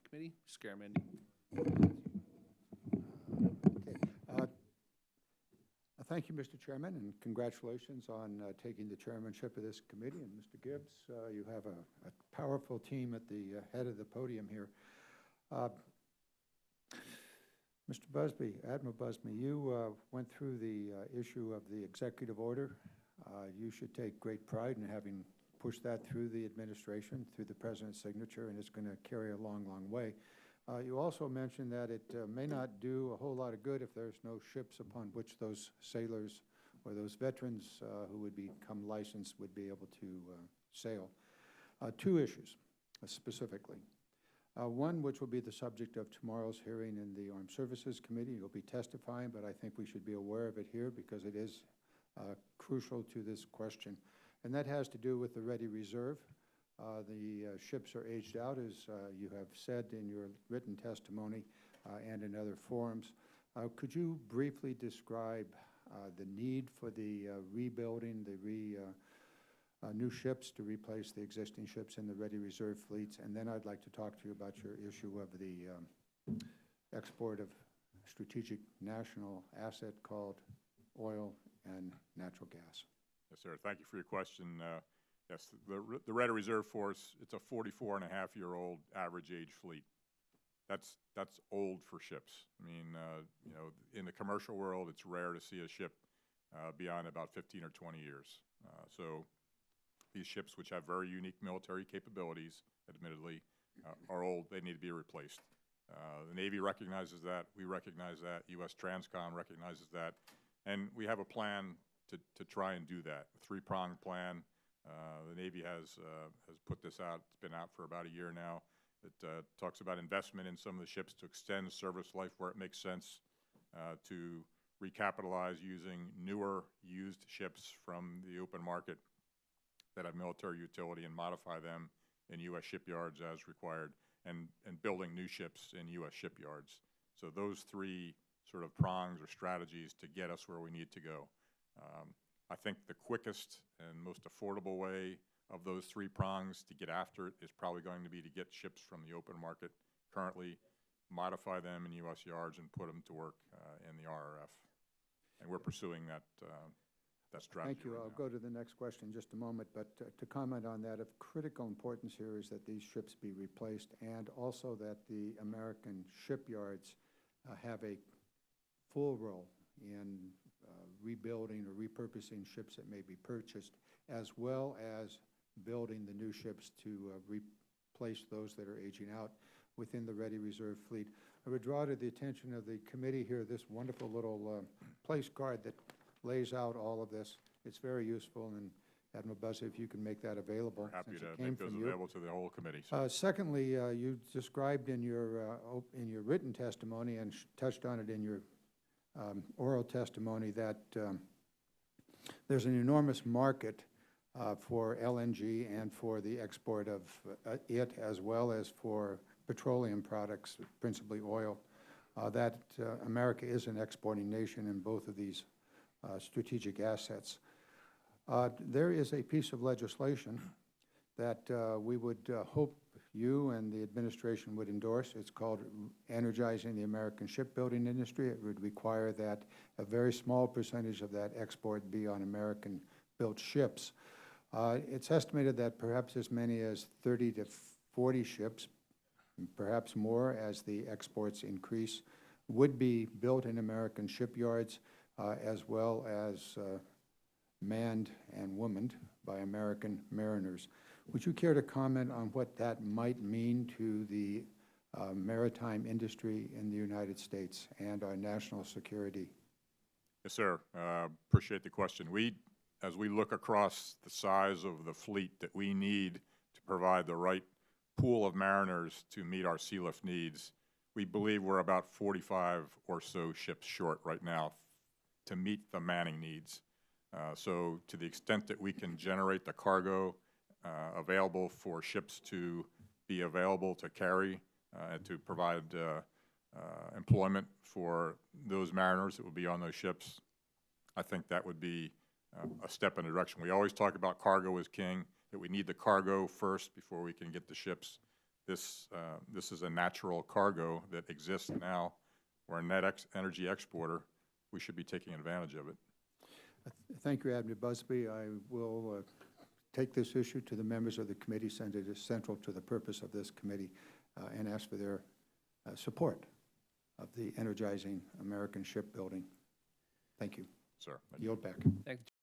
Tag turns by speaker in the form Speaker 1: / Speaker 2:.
Speaker 1: Committee, Ms. Garamendi.
Speaker 2: Thank you, Mr. Chairman, and congratulations on taking the chairmanship of this committee. And Mr. Gibbs, you have a powerful team at the head of the podium here. Mr. Busby, Admiral Busby, you went through the issue of the executive order. You should take great pride in having pushed that through the administration, through the president's signature, and it's going to carry a long, long way. You also mentioned that it may not do a whole lot of good if there's no ships upon which those sailors or those veterans who would become licensed would be able to sail. Two issues specifically. One, which will be the subject of tomorrow's hearing in the Armed Services Committee. You'll be testifying, but I think we should be aware of it here because it is crucial to this question. And that has to do with the Ready Reserve. The ships are aged out, as you have said in your written testimony and in other forums. Could you briefly describe the need for the rebuilding, the new ships to replace the existing ships in the Ready Reserve fleets? And then I'd like to talk to you about your issue of the export of strategic national asset called oil and natural gas.
Speaker 3: Yes, sir. Thank you for your question. Yes, the Ready Reserve Force, it's a 44-and-a-half-year-old average age fleet. That's old for ships. I mean, you know, in the commercial world, it's rare to see a ship beyond about 15 or 20 years. So these ships, which have very unique military capabilities, admittedly, are old. They need to be replaced. The Navy recognizes that. We recognize that. U.S. Transcom recognizes that. And we have a plan to try and do that, a three-pronged plan. The Navy has put this out. It's been out for about a year now. It talks about investment in some of the ships to extend service life where it makes sense, to recapitalize using newer used ships from the open market that have military utility and modify them in U.S. shipyards as required, and building new ships in U.S. shipyards. So those three sort of prongs or strategies to get us where we need to go. I think the quickest and most affordable way of those three prongs to get after it is probably going to be to get ships from the open market currently, modify them in U.S. yards, and put them to work in the RRF. And we're pursuing that strategy.
Speaker 2: Thank you. I'll go to the next question in just a moment, but to comment on that, of critical importance here is that these ships be replaced, and also that the American shipyards have a full role in rebuilding or repurposing ships that may be purchased, as well as building the new ships to replace those that are aging out within the Ready Reserve fleet. I would draw to the attention of the committee here this wonderful little place card that lays out all of this. It's very useful, and Admiral Busby, if you can make that available.
Speaker 3: We're happy to make those available to the whole committee.
Speaker 2: Secondly, you described in your written testimony and touched on it in your oral testimony that there's an enormous market for LNG and for the export of it, as well as for petroleum products, principally oil, that America is an exporting nation in both of these strategic assets. There is a piece of legislation that we would hope you and the administration would endorse. It's called Energizing the American Shipbuilding Industry. It would require that a very small percentage of that export be on American-built ships. It's estimated that perhaps as many as 30 to 40 ships, perhaps more as the exports increase, would be built in American shipyards, as well as manned and womaned by American mariners. Would you care to comment on what that might mean to the maritime industry in the United States and our national security?
Speaker 3: Yes, sir. Appreciate the question. As we look across the size of the fleet that we need to provide the right pool of mariners to meet our sea lift needs, we believe we're about 45 or so ships short right now to meet the manning needs. So to the extent that we can generate the cargo available for ships to be available to carry and to provide employment for those mariners that will be on those ships, I think that would be a step in the direction. We always talk about cargo as king, that we need the cargo first before we can get the ships this is a natural cargo that exists now. We're a net energy exporter. We should be taking advantage of it.
Speaker 2: Thank you, Admiral Busby. I will take this issue to the members of the committee, since it is central to the purpose of this committee, and ask for their support of the energizing American shipbuilding. Thank you.
Speaker 3: Sir.
Speaker 2: Yield back.
Speaker 1: Thank you.